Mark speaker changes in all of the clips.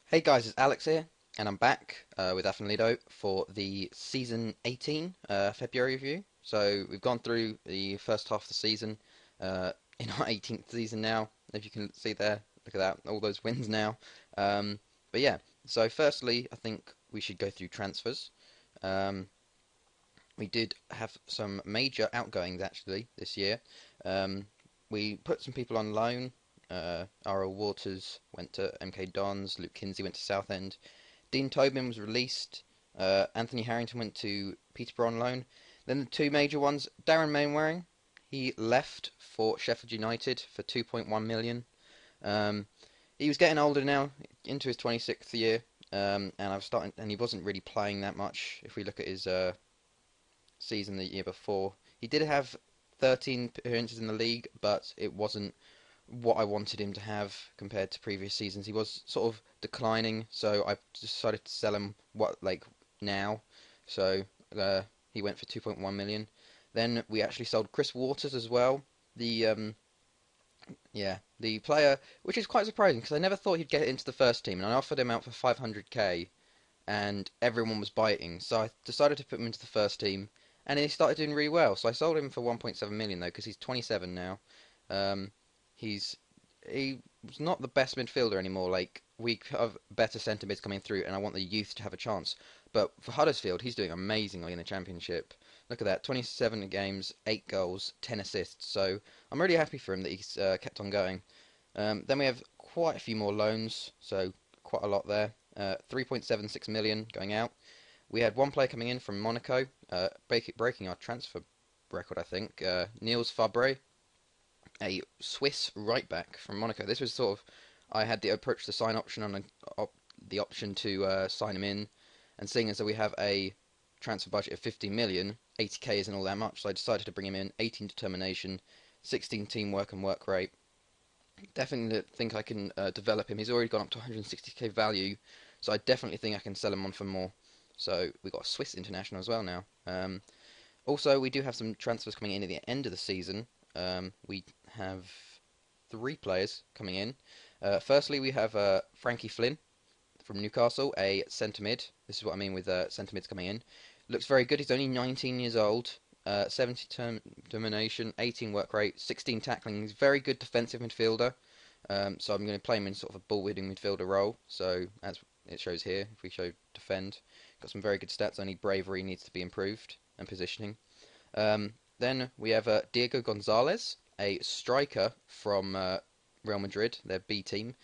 Speaker 1: Hey guys, it's Alex here, and I'm back with Afan Lido for the season 18 February review. So we've gone through the first half of the season in our 18th season now. If you can see there, look at that, all those wins now. Um, but yeah, so firstly, I think we should go through transfers. Um, we did have some major outgoings actually this year. Um, we put some people on loan. R.L. Waters went to MK Dons. Luke Kinsey went to Southend. Dean Tobin was released. Anthony Harrington went to Peterborough on loan. Then the two major ones, Darren Mainwaring, he left for Sheffield United for 2.1 million. Um, he was getting older now, into his 26th year, and he wasn't really playing that much. If we look at his season the year before, he did have 13 appearances in the league, but it wasn't what I wanted him to have compared to previous seasons. He was sort of declining, so I decided to sell him now. So uh, he went for 2.1 million. Then we actually sold Chris Waters as well. The the player, which is quite surprising because I never thought he'd get into the first team, and I offered him out for 500k, and everyone was biting. So I decided to put him into the first team, and he started doing really well. So I sold him for 1.7 million though because he's 27 now. Um, he's he was not the best midfielder anymore. Like we have better centre mids coming through, and I want the youth to have a chance. But for Huddersfield, he's doing amazingly in the Championship. Look at that, 27 games, 8 goals, 10 assists. So I'm really happy for him that he's kept on going. Then we have quite a few more loans, so quite a lot there. 3.76 million going out. We had one player coming in from Monaco, breaking our transfer record, I think. Niels Fabre, a Swiss right back from Monaco. This was sort of I had the approach the sign option on the option to sign him in, and seeing as though we have a transfer budget of 50 million, 80k isn't all that much, so I decided to bring him in. 18 determination, 16 teamwork and work rate. Definitely think I can develop him. He's already gone up to 160k value, so I definitely think I can sell him on for more. So we got a Swiss international as well now. Also, we do have some transfers coming in at the end of the season. We have three players coming in. Firstly, we have Frankie Flynn from Newcastle, a centre mid. This is what I mean with centre mids coming in. Looks very good. He's only 19 years old. 70 determination, 18 work rate, 16 tackling. He's a very good defensive midfielder. So I'm going to play him in sort of a ball-winning midfielder role. So as it shows here, if we show defend, got some very good stats. Only bravery needs to be improved and positioning. Then we have Diego Gonzalez, a striker from Real Madrid, their B team.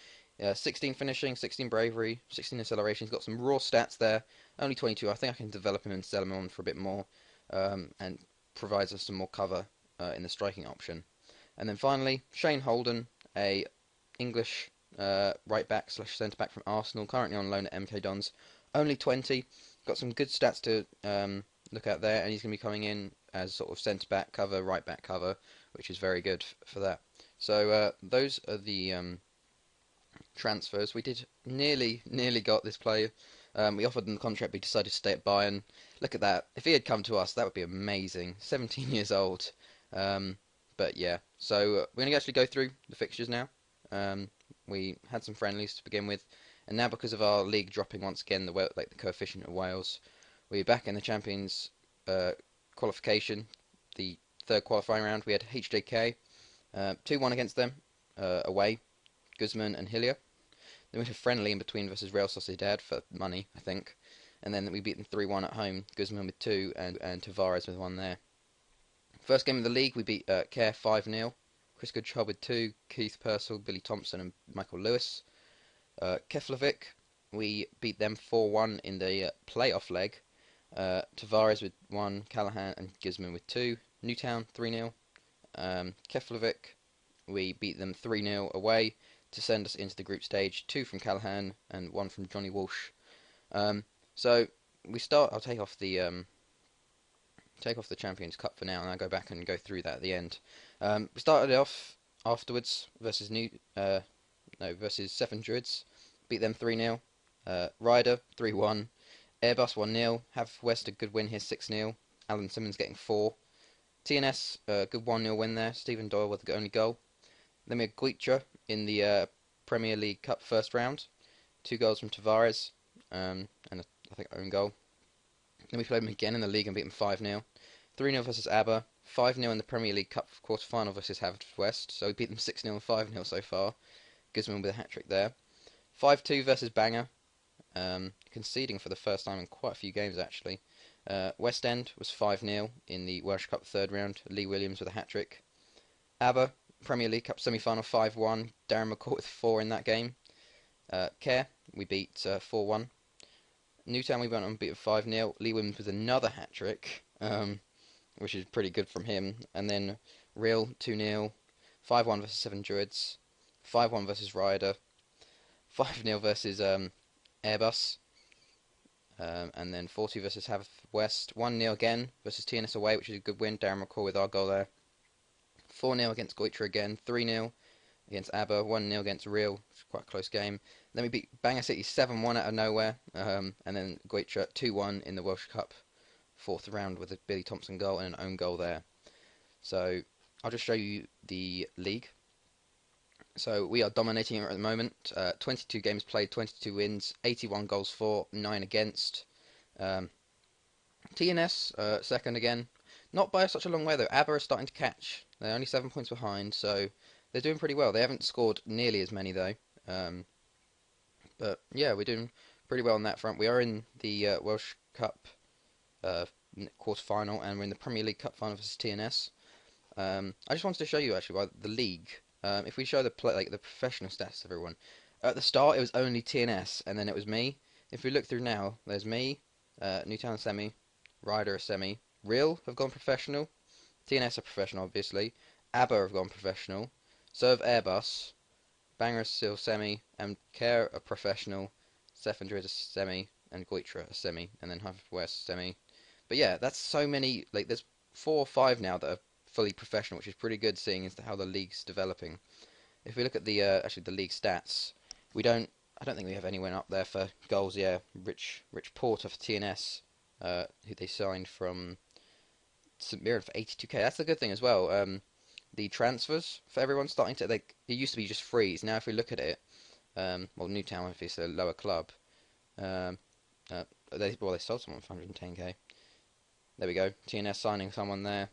Speaker 1: 16 finishing, 16 bravery, 16 acceleration. He's got some raw stats there. Only 22. I think I can develop him and sell him on for a bit more, and provides us some more cover in the striking option. And then finally, Shane Holden, a English right back slash centre back from Arsenal, currently on loan at MK Dons. Only 20. Got some good stats to look at there, and he's going to be coming in as sort of centre back cover, right back cover, which is very good for that. So those are the transfers. We did nearly got this player. We offered him the contract, but he decided to stay at Bayern. Look at that. If he had come to us, that would be amazing. 17 years old. But yeah, so we're going to actually go through the fixtures now. We had some friendlies to begin with, and now because of our league dropping once again, the coefficient of Wales, we're back in the Champions qualification. The third qualifying round, we had HJK 2-1 against them away, Guzman and Hillier. Then we went a friendly in between versus Real Sociedad for money, I think. And then we beat them 3-1 at home, Guzman with 2 and Tavares with 1 there. First game of the league, we beat Care 5-0. Chris Goodchild with 2, Keith Purcell, Billy Thompson and Michael Lewis. Keflavik, we beat them 4-1 in the playoff leg. Tavares with 1, Callahan and Guzman with 2. Newtown 3-0. Keflavik, we beat them 3-0 away to send us into the group stage. 2 from Callahan and 1 from Johnny Walsh. So we start. I'll take off the Champions Cup for now, and I'll go back and go through that at the end. We started off afterwards versus versus Seven Druids, beat them 3-0. Ryder 3-1. Airbus 1-0. Have West a good win here 6-0. Alan Simmons getting 4. TNS good 1-0 win there. Stephen Doyle with the only goal. Then we had Guitra in the Premier League Cup first round. 2 goals from Tavares, and I think own goal. Then we played them again in the league and beat them 5-0. 3-0 versus ABBA, 5-0 in the Premier League Cup quarter-final versus Haverfordwest, so we beat them 6-0 and 5-0 so far. Guzman with a hat-trick there. 5-2 versus Bangor, conceding for the first time in quite a few games actually. West End was 5-0 in the Welsh Cup third round, Lee Williams with a hat-trick. ABBA, Premier League Cup semi-final 5-1, Darren McCourt with 4 in that game. Care, we beat 4-1. Newtown we went on and beat 5-0. Lee Williams with another hat-trick, which is pretty good from him. And then Real 2-0, 5-1 versus Seven Druids, 5-1 versus Ryder, 5-0 versus Airbus, and then 4-2 versus Haverfordwest, 1-0 again versus TNS away, which is a good win. Darren McCall with our goal there. 4-0 against Goitra again, 3-0 against ABBA, 1-0 against Real, which is quite a close game. Then we beat Bangor City 7-1 out of nowhere, and then Goitra 2-1 in the Welsh Cup fourth round with a Billy Thompson goal and an own goal there. So I'll just show you the league. So we are dominating it at the moment. 22 games played, 22 wins, 81 goals for, 9 against. TNS second again. Not by such a long way though. ABBA are starting to catch. They're only 7 points behind, so they're doing pretty well. They haven't scored nearly as many though. But yeah, we're doing pretty well on that front. We are in the Welsh Cup quarter-final, and we're in the Premier League Cup final versus TNS. I just wanted to show you actually the league. If we show the the professional stats, everyone. At the start, it was only TNS, and then it was me. If we look through now, there's me, Newtown semi, Ryder a semi, Real have gone professional, TNS are professional obviously, ABBA have gone professional, Serve Airbus, Bangor still semi, and Care a professional, Seven Druids a semi, and Goitra a semi, and then Haverfordwest semi. But yeah, that's so many. Like there's 4 or 5 now that are fully professional, which is pretty good seeing as to how the league's developing. If we look at the actually the league stats, I don't think we have anyone up there for goals. Yeah, Rich Porter for TNS, who they signed from St Mirren for 82k. That's the good thing as well. The transfers for everyone starting to it used to be just freeze. Now if we look at it, well Newtown obviously a lower club. They sold someone for 110k. There we go. TNS signing someone there.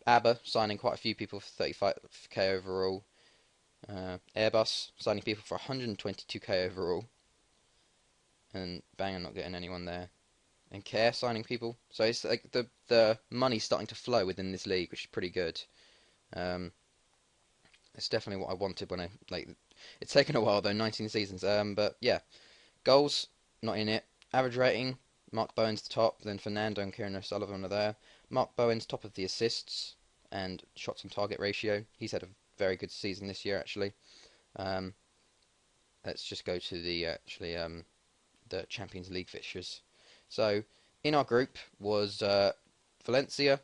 Speaker 1: ABBA signing quite a few people for 35k overall. Airbus signing people for 122k overall. And Bangor not getting anyone there. And Care signing people. So it's like the money's starting to flow within this league, which is pretty good. It's definitely what I wanted when it's taken a while though, 19 seasons. But yeah, goals not in it. Average rating, Mark Bowen's the top, then Fernando and Kieran O'Sullivan are there. Mark Bowen's top of the assists and shots on target ratio. He's had a very good season this year actually. Let's just go to the Champions League fixtures. So in our group was Valencia,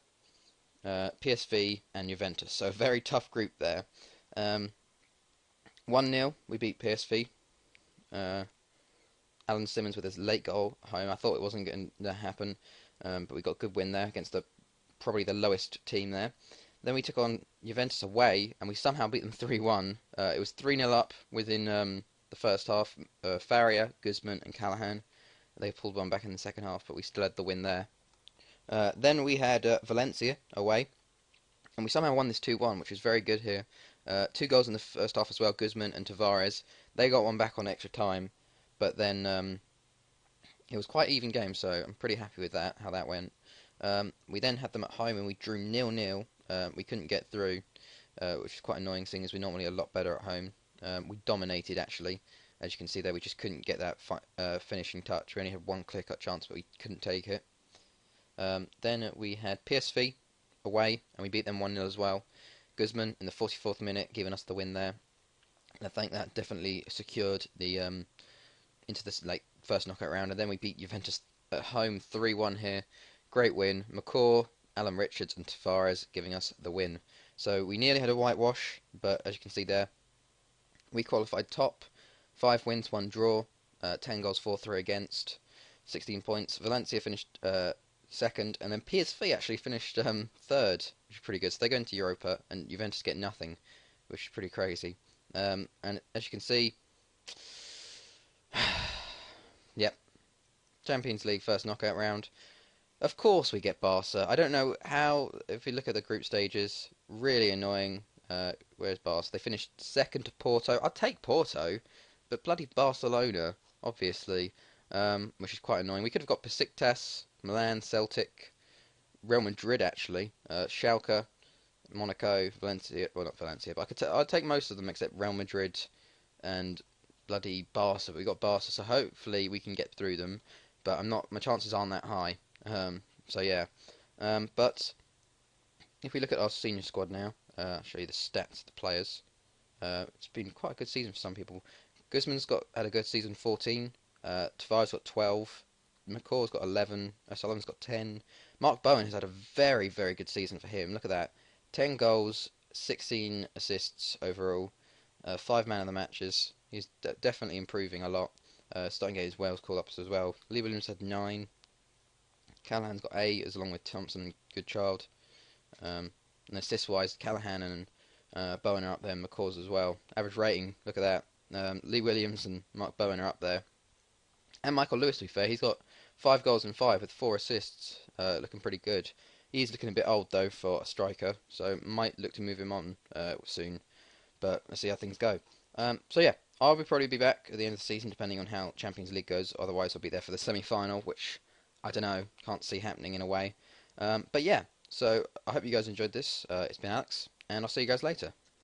Speaker 1: PSV and Juventus. So a very tough group there. 1-0 we beat PSV. Alan Simmons with his late goal home. I thought it wasn't going to happen, but we got a good win there against probably the lowest team there. Then we took on Juventus away, and we somehow beat them 3-1. It was 3-0 up within the first half. Faria, Guzman and Callahan. They pulled one back in the second half, but we still had the win there. Then we had Valencia away, and we somehow won this 2-1, which was very good here. 2 goals in the first half as well, Guzman and Tavares. They got one back on extra time. But then it was quite even game, so I'm pretty happy with that, how that went. We then had them at home and we drew 0-0. We couldn't get through, which is quite annoying, seeing as we're normally a lot better at home. We dominated, actually. As you can see there, we just couldn't get that finishing touch. We only had one clear-cut chance, but we couldn't take it. Then we had PSV away, and we beat them 1-0 as well. Guzman in the 44th minute, giving us the win there. And I think that definitely secured the into this first knockout round, and then we beat Juventus at home 3-1 here. Great win. McCaw, Alan Richards and Tavares giving us the win. So we nearly had a whitewash, but as you can see there, we qualified top. 5 wins, 1 draw, 10 goals, 4-3 against, 16 points. Valencia finished second, and then PSV actually finished third, which is pretty good. So they go into Europa, and Juventus get nothing, which is pretty crazy. And as you can see, Champions League first knockout round. Of course we get Barca. I don't know how, if we look at the group stages, really annoying. Where's Barca? They finished second to Porto. I'd take Porto, but bloody Barcelona, obviously, which is quite annoying. We could have got Besiktas, Milan, Celtic, Real Madrid actually, Schalke, Monaco, Valencia. Well, not Valencia, but I'd take most of them except Real Madrid and bloody Barca. But we got Barca, so hopefully we can get through them. But I'm not. My chances aren't that high. So yeah. But if we look at our senior squad now, I'll show you the stats of the players. It's been quite a good season for some people. Guzman's had a good season, 14. Tavares got 12. McCaw's got 11. Sullivan's got 10. Mark Bowen has had a very, very good season for him. Look at that. 10 goals, 16 assists overall. 5 man of the matches. He's definitely improving a lot. Starting to get his Wales call-ups as well. Lee Williams had 9. Callahan's got 8, as along with Thompson and Goodchild. And assist-wise, Callahan and Bowen are up there, and McCaw's as well. Average rating, look at that. Lee Williams and Mark Bowen are up there. And Michael Lewis, to be fair, he's got 5 goals and 5 with 4 assists, looking pretty good. He's looking a bit old though for a striker, so might look to move him on soon. But let's see how things go. So yeah, I'll probably be back at the end of the season, depending on how Champions League goes. Otherwise, I'll be there for the semi-final, which I don't know, can't see happening in a way. But yeah, so I hope you guys enjoyed this. It's been Alex, and I'll see you guys later.